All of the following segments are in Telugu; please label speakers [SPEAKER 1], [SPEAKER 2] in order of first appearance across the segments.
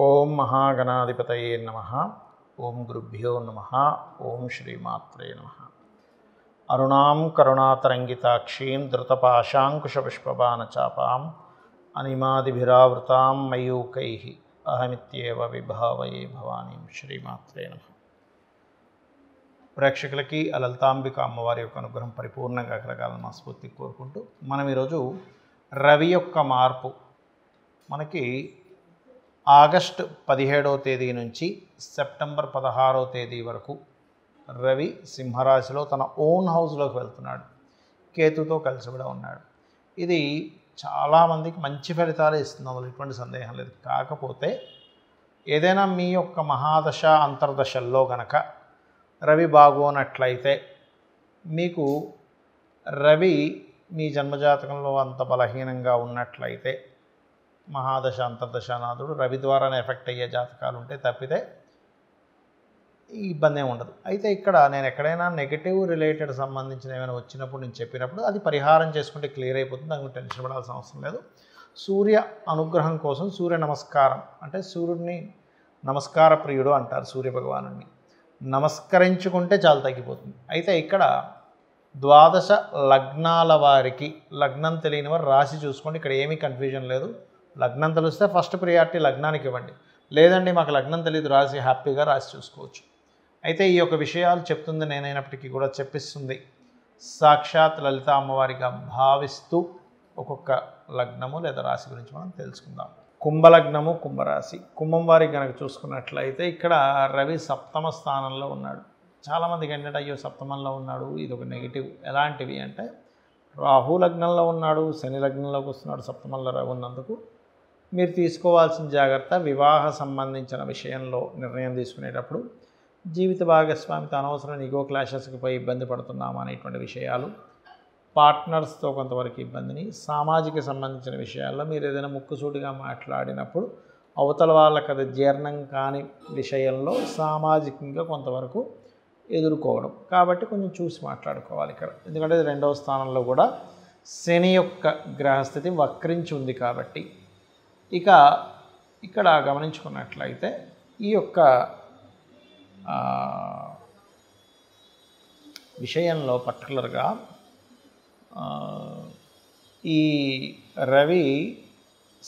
[SPEAKER 1] ఓం మహాగణాధిపతయే నమః. ఓం గురుభ్యో నమః. ఓం శ్రీమాత్రే నమః. అరుణాం కరుణాతరంగితాక్షీం ధృతపాశాంకుశపుష్పబాణచాపాం అనిమాదిభిరావృతాం మయూకైః అహమిత్యేవ విభావయే భవానీం. శ్రీమాత్రే నమః. ప్రేక్షకులకి లలితాంబిక అమ్మవారి యొక్క అనుగ్రహం పరిపూర్ణంగా కలగాలని మనస్ఫూర్తిగా కోరుకుంటూ మనం ఈరోజు రవి యొక్క మార్పు మనకి ఆగస్టు 17వ తేదీ నుంచి సెప్టెంబర్ 16వ తేదీ వరకు రవి సింహరాశిలో తన ఓన్ హౌస్లోకి వెళ్తున్నాడు. కేతుతో కలిసి కూడా ఉన్నాడు. ఇది చాలామందికి మంచి ఫలితాలు ఇస్తుంది, అందులో ఎటువంటి సందేహం లేదు. కాకపోతే ఏదైనా మీ యొక్క మహాదశ అంతర్దశల్లో గనక రవి బాగోనట్లయితే మీకు రవి మీ జన్మజాతకంలో అంత బలహీనంగా ఉన్నట్లయితే మహాదశ అంతర్దశానాథుడు రవి ద్వారానే ఎఫెక్ట్ అయ్యే జాతకాలు ఉంటే తప్పితే ఈ ఇబ్బంది ఏమి ఉండదు. అయితే ఇక్కడ నేను ఎక్కడైనా నెగిటివ్ రిలేటెడ్ సంబంధించిన ఏమైనా వచ్చినప్పుడు నేను చెప్పినప్పుడు అది పరిహారం చేసుకుంటే క్లియర్ అయిపోతుంది, దానికి టెన్షన్ పడాల్సిన అవసరం లేదు. సూర్య అనుగ్రహం కోసం సూర్య నమస్కారం అంటే సూర్యుడిని నమస్కార ప్రియుడు అంటారు. సూర్య భగవానుడిని నమస్కరించుకుంటే చాలా తగ్గిపోతుంది. అయితే ఇక్కడ ద్వాదశ లగ్నాల వారికి లగ్నం తెలియని వారు రాశి చూసుకోండి. ఇక్కడ ఏమీ కన్ఫ్యూజన్ లేదు. లగ్నం తెలిస్తే ఫస్ట్ ప్రియారిటీ లగ్నానికి ఇవ్వండి. లేదండి మాకు లగ్నం తెలియదు రాశి, హ్యాపీగా రాశి చూసుకోవచ్చు. అయితే ఈ యొక్క విషయాలు చెప్తుంది నేనైనప్పటికీ కూడా చెప్పిస్తుంది సాక్షాత్ లలిత అమ్మవారిగా భావిస్తూ ఒక్కొక్క లగ్నము లేదా రాశి గురించి మనం తెలుసుకుందాం. కుంభలగ్నము, కుంభరాశి. కుంభం వారికి కనుక చూసుకున్నట్లయితే ఇక్కడ రవి సప్తమ స్థానంలో ఉన్నాడు. చాలామందికి ఏంటంటే అయ్యో సప్తమంలో ఉన్నాడు, ఇది ఒక నెగిటివ్. ఎలాంటివి అంటే రాహు లగ్నంలో ఉన్నాడు, శని లగ్నంలోకి వస్తున్నాడు, సప్తమంలో రవి ఉన్నందుకు మీరు తీసుకోవాల్సిన జాగ్రత్త వివాహ సంబంధించిన విషయంలో నిర్ణయం తీసుకునేటప్పుడు జీవిత భాగస్వామితో అనవసరమైన ఈగో క్లాషెస్కి పోయి ఇబ్బంది పడుతున్నామా అనేటువంటి విషయాలు, పార్ట్నర్స్తో కొంతవరకు ఇబ్బందిని, సామాజిక సంబంధించిన విషయాల్లో మీరు ఏదైనా ముక్కుసూటిగా మాట్లాడినప్పుడు అవతల వాళ్ళకి అది జీర్ణం కాని విషయంలో సామాజికంగా కొంతవరకు ఎదుర్కోవడం. కాబట్టి కొంచెం చూసి మాట్లాడుకోవాలి ఇక్కడ. ఎందుకంటే రెండవ స్థానంలో కూడా శని యొక్క గ్రహస్థితి వక్రించి ఉంది కాబట్టి ఇక ఇక్కడ గమనించుకున్నట్లయితే ఈ యొక్క విషయంలో పర్టికులర్గా ఈ రవి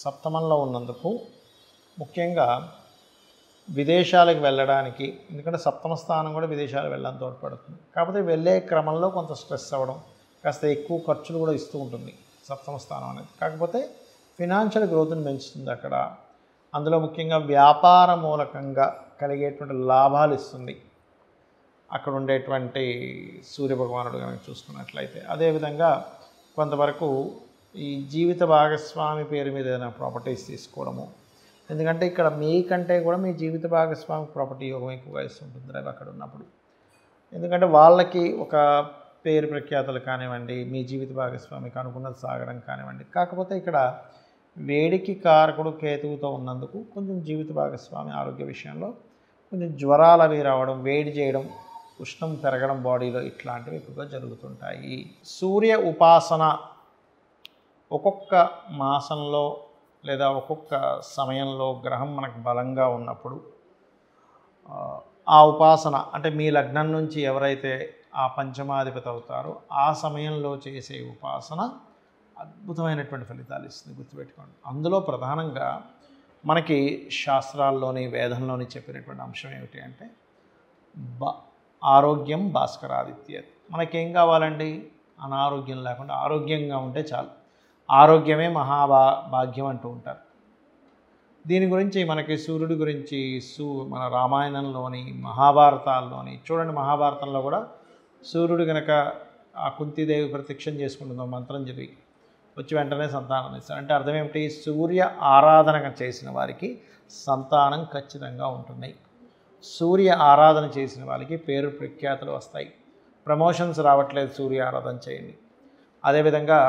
[SPEAKER 1] సప్తమంలో ఉన్నందుకు ముఖ్యంగా విదేశాలకు వెళ్ళడానికి, ఎందుకంటే సప్తమ స్థానం కూడా విదేశాలకు వెళ్ళడానికి తోడ్పడుతుంది. కాకపోతే వెళ్ళే క్రమంలో కొంత స్ట్రెస్ అవ్వడం, కాస్త ఎక్కువ ఖర్చులు కూడా ఇస్తూ ఉంటుంది సప్తమ స్థానం అనేది. కాకపోతే ఫినాన్షియల్ గ్రోత్ని పెంచుతుంది అక్కడ. అందులో ముఖ్యంగా వ్యాపార మూలకంగా కలిగేటువంటి లాభాలు ఇస్తుంది అక్కడ ఉండేటువంటి సూర్యభగవానుడు కనుక చూసుకున్నట్లయితే. అదేవిధంగా కొంతవరకు ఈ జీవిత భాగస్వామి పేరు మీద ఏదైనా ప్రాపర్టీస్ తీసుకోవడము, ఎందుకంటే ఇక్కడ మీకంటే కూడా మీ జీవిత భాగస్వామి ప్రాపర్టీ యోగం ఎక్కువగా ఇస్తుంటుంది రవి అక్కడ ఉన్నప్పుడు. ఎందుకంటే వాళ్ళకి ఒక పేరు ప్రఖ్యాతలు కానివ్వండి, మీ జీవిత భాగస్వామికి అనుకున్నది సాగడం కానివ్వండి. కాకపోతే ఇక్కడ వేడికి కారకుడు కేతువుతో ఉన్నందుకు కొంచెం జీవిత భాగస్వామి ఆరోగ్య విషయంలో కొంచెం జ్వరాలు అవి రావడం, వేడి చేయడం, ఉష్ణం పెరగడం బాడీలో, ఇట్లాంటివి ఎక్కువగా జరుగుతుంటాయి. సూర్య ఉపాసన ఒక్కొక్క మాసంలో లేదా ఒక్కొక్క సమయంలో గ్రహం మనకు బలంగా ఉన్నప్పుడు ఆ ఉపాసన అంటే మీ లగ్నం నుంచి ఎవరైతే ఆ పంచమాధిపతి అవుతారో ఆ సమయంలో చేసే ఉపాసన అద్భుతమైనటువంటి ఫలితాలు ఇస్తుంది, గుర్తుపెట్టుకోండి. అందులో ప్రధానంగా మనకి శాస్త్రాల్లోని వేదంలోని చెప్పినటువంటి అంశం ఏమిటి అంటే ఆరోగ్యం భాస్కరాదిత్య. మనకేం కావాలండి? అనారోగ్యం లేకుండా ఆరోగ్యంగా ఉంటే చాలు. ఆరోగ్యమే భాగ్యం అంటూ ఉంటారు. దీని గురించి మనకి సూర్యుడి గురించి మన రామాయణంలోని మహాభారతాల్లోని చూడండి. మహాభారతంలో కూడా సూర్యుడు కనుక ఆ కుంతీదేవి ప్రత్యక్షం చేసుకుంటుందో మంత్రం జరిగి వచ్చి వెంటనే సంతానం ఇస్తారు. అంటే అర్థం ఏమిటి? సూర్య ఆరాధన చేసిన వారికి సంతానం ఖచ్చితంగా ఉంటుంది. సూర్య ఆరాధన చేసిన వాళ్ళకి పేరు ప్రఖ్యాతులు వస్తాయి. ప్రమోషన్స్ రావట్లేదు, సూర్య ఆరాధన చేయండి. అదేవిధంగా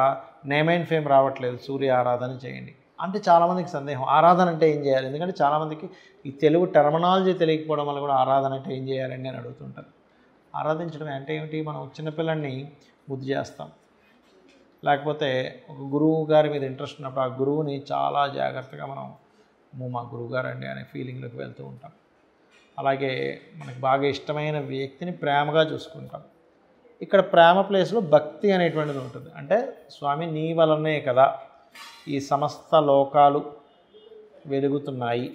[SPEAKER 1] నేమ్ అండ్ ఫేమ్ రావట్లేదు, సూర్య ఆరాధన చేయండి. అంటే చాలామందికి సందేహం, ఆరాధన అంటే ఏం చేయాలి? ఎందుకంటే చాలామందికి ఈ తెలుగు టర్మినాలజీ తెలియకపోవడం వల్ల కూడా ఆరాధన అంటే ఏం చేయాలండి అని అడుగుతుంటారు. ఆరాధించడం అంటే ఏమిటి? మనం చిన్నపిల్లల్ని బుద్ధి చేస్తాం, లేకపోతే ఒక గురువు గారి మీద ఇంట్రెస్ట్ ఉన్నప్పుడు ఆ గురువుని చాలా జాగ్రత్తగా మనం మా గురువుగారు అండి అనే ఫీలింగ్లోకి వెళ్తూ ఉంటాం. అలాగే మనకు బాగా ఇష్టమైన వ్యక్తిని ప్రేమగా చూసుకుంటాం. ఇక్కడ ప్రేమ ప్లేస్లో భక్తి అనేటువంటిది ఉంటుంది. అంటే స్వామి నీ వలనే కదా ఈ సమస్త లోకాలు వెలుగుతున్నాయి.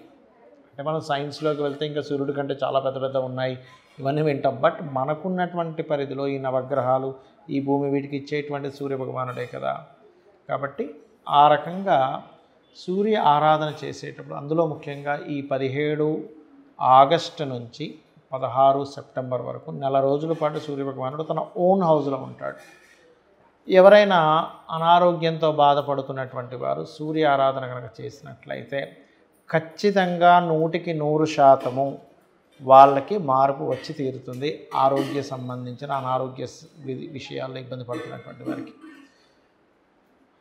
[SPEAKER 1] అంటే మనం సైన్స్లోకి వెళ్తే ఇంకా సూర్యుడి కంటే చాలా పెద్ద పెద్ద ఉన్నాయి, ఇవన్నీ వింటాం. బట్ మనకున్నటువంటి పరిధిలో ఈ నవగ్రహాలు, ఈ భూమి, వీటికి ఇచ్చేటువంటి సూర్యభగవానుడే కదా. కాబట్టి ఆ రకంగా సూర్య ఆరాధన చేసేటప్పుడు అందులో ముఖ్యంగా ఈ 17 ఆగస్టు నుంచి 16 సెప్టెంబర్ వరకు నెల రోజుల పాటు సూర్యభగవానుడు తన ఓన్ హౌస్లో ఉంటాడు. ఎవరైనా అనారోగ్యంతో బాధపడుతున్నటువంటి వారు సూర్య ఆరాధన కనుక చేసినట్లయితే ఖచ్చితంగా 100% వాళ్ళకి మార్పు వచ్చి తీరుతుంది. ఆరోగ్య సంబంధించిన అనారోగ్య విషయాల్లో ఇబ్బంది పడుతున్నటువంటి వారికి.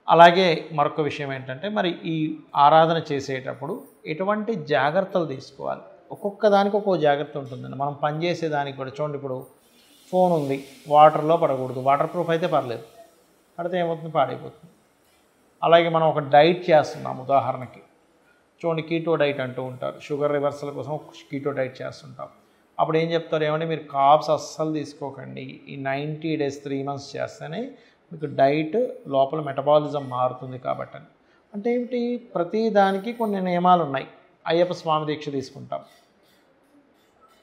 [SPEAKER 1] అలాగే మరొక విషయం ఏంటంటే మరి ఈ ఆరాధన చేసేటప్పుడు ఎటువంటి జాగ్రత్తలు తీసుకోవాలి. ఒక్కొక్క దానికి ఒక్కో జాగ్రత్త ఉంటుందండి. మనం పనిచేసే దానికి కూడా చూడండి, ఇప్పుడు ఫోన్ ఉంది, వాటర్లో పడకూడదు. వాటర్ ప్రూఫ్ అయితే పర్లేదు, పడితే ఏమవుతుంది, పాడైపోతుంది. అలాగే మనం ఒక డైట్ చేస్తున్నాం, ఉదాహరణకి చూడండి కీటో డైట్ అంటూ ఉంటారు. షుగర్ రివర్సల్ కోసం కీటో డైట్ చేస్తుంటాం. అప్పుడు ఏం చెప్తారు, ఏమంటే మీరు కార్బ్స్ అస్సలు తీసుకోకండి, ఈ 90 days 3 months చేస్తేనే మీకు డైట్ లోపల మెటబాలిజం మారుతుంది కాబట్టి. అంటే ఏమిటి, ప్రతి దానికి కొన్ని నియమాలు ఉన్నాయి. అయ్యప్ప స్వామి దీక్ష తీసుకుంటాం,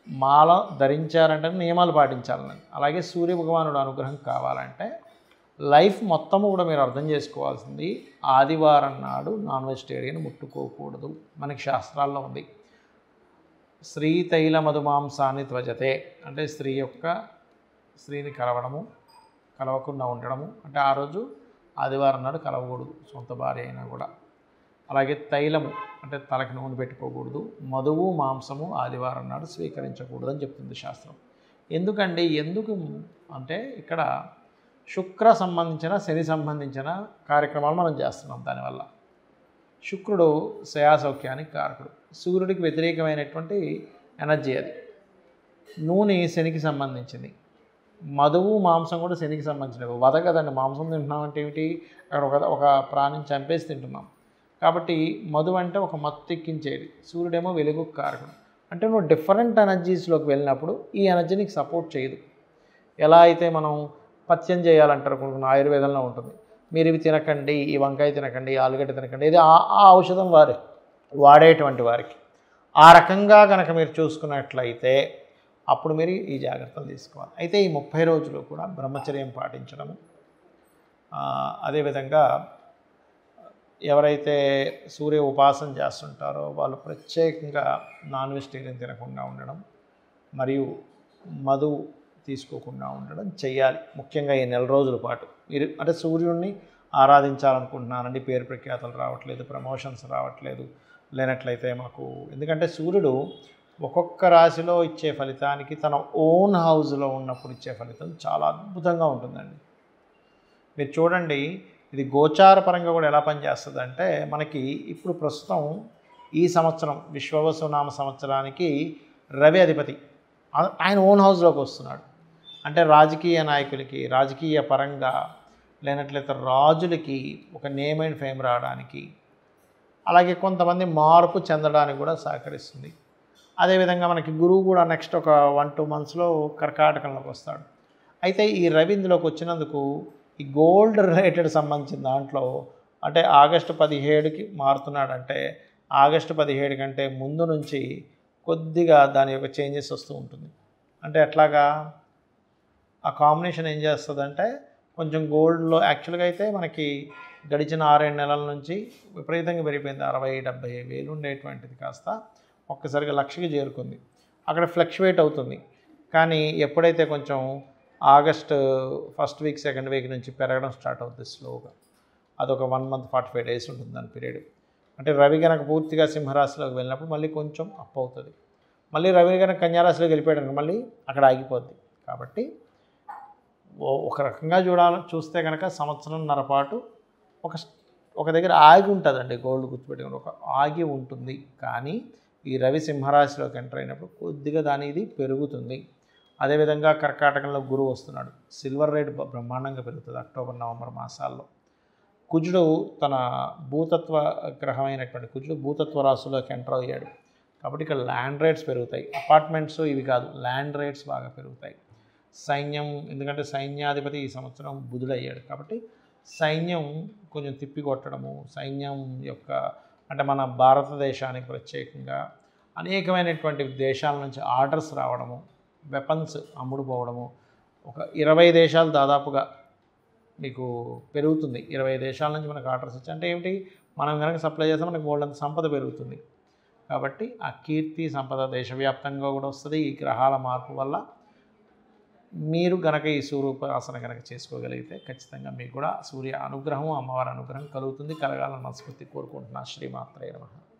[SPEAKER 1] మాల ధరించారంటే నియమాలు పాటించాలని. అలాగే సూర్య భగవానుడు అనుగ్రహం కావాలంటే లైఫ్ మొత్తము కూడా మీరు అర్థం చేసుకోవాల్సింది, ఆదివారం నాడు నాన్ వెజిటేరియన్ ముట్టుకోకూడదు. మనకి శాస్త్రాల్లో ఉంది, స్త్రీ తైల మధుమాంసాన్ని త్వజతే, అంటే స్త్రీని కలవకుండా ఉండడము, అంటే ఆ రోజు ఆదివారం నాడు కలవకూడదు, సొంత భార్య అయినా కూడా. అలాగే తైలము అంటే తలకి నూనె పెట్టుకోకూడదు, మధువు మాంసము ఆదివారం నాడు స్వీకరించకూడదు అని చెప్తుంది శాస్త్రం. ఎందుకు అంటే ఇక్కడ శుక్ర సంబంధించిన, శని సంబంధించిన కార్యక్రమాలు మనం చేస్తున్నాం. దానివల్ల శుక్రుడు శయాసౌఖ్యానికి కారకుడు, సూర్యుడికి వ్యతిరేకమైనటువంటి ఎనర్జీ అది. నూనె శనికి సంబంధించింది, మధువు మాంసం కూడా శనికి సంబంధించినవి. వధ కదండి, మాంసం తింటున్నాం అంటే ఏమిటి, అక్కడ ఒక ప్రాణిని చంపేసి తింటున్నాం. కాబట్టి మధు అంటే ఒక మత్తు ఎక్కించేది, సూర్యుడేమో వెలుగు కారకుడు. అంటే నువ్వు డిఫరెంట్ ఎనర్జీస్లోకి వెళ్ళినప్పుడు ఈ ఎనర్జీ నీకు సపోర్ట్ చేయదు. ఎలా అయితే మనం పథ్యం చేయాలంటారు, కొన్ని ఆయుర్వేదంలో ఉంటుంది, మీరు ఇవి తినకండి, ఈ వంకాయ తినకండి, ఆలుగడ్డ తినకండి, ఇది ఆ ఔషధం వాడేటువంటి వారికి. ఆ రకంగా కనుక మీరు చూసుకున్నట్లయితే అప్పుడు మీరు ఈ జాగ్రత్తలు తీసుకోవాలి. అయితే ఈ 30 రోజులు కూడా బ్రహ్మచర్యం పాటించడము, అదేవిధంగా ఎవరైతే సూర్య ఉపాసన చేస్తుంటారో వాళ్ళు ప్రత్యేకంగా నాన్ వెజిటేరియన్ తినకుండా ఉండడం, మరియు మధు తీసుకోకుండా ఉండడం చేయాలి. ముఖ్యంగా ఈ నెల రోజుల పాటు మీరు అంటే సూర్యుడిని ఆరాధించాలనుకుంటున్నానండి, పేరు ప్రఖ్యాతలు రావట్లేదు, ప్రమోషన్స్ రావట్లేదు, లేనట్లయితే మాకు, ఎందుకంటే సూర్యుడు ఒక్కొక్క రాశిలో ఇచ్చే ఫలితానికి తన ఓన్ హౌస్లో ఉన్నప్పుడు ఇచ్చే ఫలితం చాలా అద్భుతంగా ఉంటుందండి. మీరు చూడండి, ఇది గోచార పరంగా కూడా ఎలా పనిచేస్తుందంటే, మనకి ఇప్పుడు ప్రస్తుతం ఈ సంవత్సరం విశ్వవసునామ సంవత్సరానికి రవి అధిపతి ఆయన ఓన్ హౌస్లోకి వస్తున్నాడు. అంటే రాజకీయ నాయకులకి, రాజకీయ పరంగా లేనట్లయితే రాజులకి ఒక నేమ్ అండ్ ఫేమ్ రావడానికి, అలాగే కొంతమంది మార్పు చెందడానికి కూడా సహకరిస్తుంది. అదేవిధంగా మనకి గురువు కూడా నెక్స్ట్ ఒక 1-2 monthsలో కర్కాటకంలోకి వస్తాడు. అయితే ఈ రవి ఇందులోకి వచ్చినందుకు ఈ గోల్డ్ రిలేటెడ్ సంబంధించిన దాంట్లో, అంటే ఆగస్టు 17కి మారుతున్నాడంటే ఆగస్టు 17 కంటే ముందు నుంచి కొద్దిగా దాని యొక్క చేంజెస్ వస్తూ ఉంటుంది. అంటే ఎట్లాగా ఆ కాంబినేషన్ ఏం చేస్తుందంటే, కొంచెం గోల్డ్లో యాక్చువల్గా అయితే మనకి గడిచిన 6-7 నెలల నుంచి విపరీతంగా పెరిగిపోయింది. 60-70 వేలు ఉండేటువంటిది కాస్త ఒక్కసారిగా 1,00,000కి చేరుకుంది. అక్కడ ఫ్లక్చువేట్ అవుతుంది. కానీ ఎప్పుడైతే కొంచెం August first week, second week నుంచి పెరగడం స్టార్ట్ అవుతుంది స్లోగా. అదొక 1 month 45 days ఉంటుంది దాని పీరియడ్. అంటే రవి కనుక పూర్తిగా సింహరాశిలోకి వెళ్ళినప్పుడు మళ్ళీ కొంచెం అప్ అవుతుంది. మళ్ళీ రవి కనుక కన్యారాశిలోకి వెళ్ళిపోయాడు మళ్ళీ అక్కడ ఆగిపోద్ది. కాబట్టి ఒక రకంగా చూస్తే కనుక సంవత్సరంన్నర పాటు ఒక దగ్గర ఆగి ఉంటుందండి. గోల్డ్ గుర్తుపెట్టుకుని ఒక ఆగి ఉంటుంది. కానీ ఈ రవి సింహరాశిలోకి ఎంటర్ అయినప్పుడు కొద్దిగా దాని ఇది పెరుగుతుంది. అదేవిధంగా కర్కాటకంలో గురువు వస్తున్నాడు. సిల్వర్ రేట్ బ్రహ్మాండంగా పెరుగుతుంది అక్టోబర్, నవంబర్ మాసాల్లో. కుజుడు తన భూతత్వ గ్రహమైనటువంటి కుజుడు భూతత్వ రాశిలోకి ఎంటర్ అయ్యాడు. కాబట్టి ఇక్కడ ల్యాండ్ రేట్స్ పెరుగుతాయి. అపార్ట్మెంట్స్ ఇవి కాదు, ల్యాండ్ రేట్స్ బాగా పెరుగుతాయి. సైన్యం, ఎందుకంటే సైన్యాధిపతి ఈ సంవత్సరం బుధుడయ్యాడు కాబట్టి సైన్యం కొంచెం తిప్పికొట్టడము, సైన్యం యొక్క అంటే మన భారతదేశానికి ప్రత్యేకంగా అనేకమైనటువంటి దేశాల నుంచి ఆర్డర్స్ రావడము, వెపన్స్ అమ్ముడుపోవడము, ఒక 20 దేశాలు దాదాపుగా మీకు పెరుగుతుంది. 20 దేశాల నుంచి మనకు ఆర్డర్స్ వచ్చాయి అంటే ఏమిటి, మనం కనుక సప్లై చేస్తే మనకు బోల్డంత సంపద పెరుగుతుంది. కాబట్టి ఆ కీర్తి సంపద దేశవ్యాప్తంగా కూడా వస్తుంది. ఈ గ్రహాల మార్పు వల్ల మీరు గనక ఈ సూర్యోపాసన కనుక చేసుకోగలిగితే ఖచ్చితంగా మీకు కూడా సూర్య అనుగ్రహం, అమ్మవారి అనుగ్రహం కలుగుతుంది. కలగాలని మనస్ఫూర్తి కోరుకుంటున్నా. శ్రీమాత్రే నమః.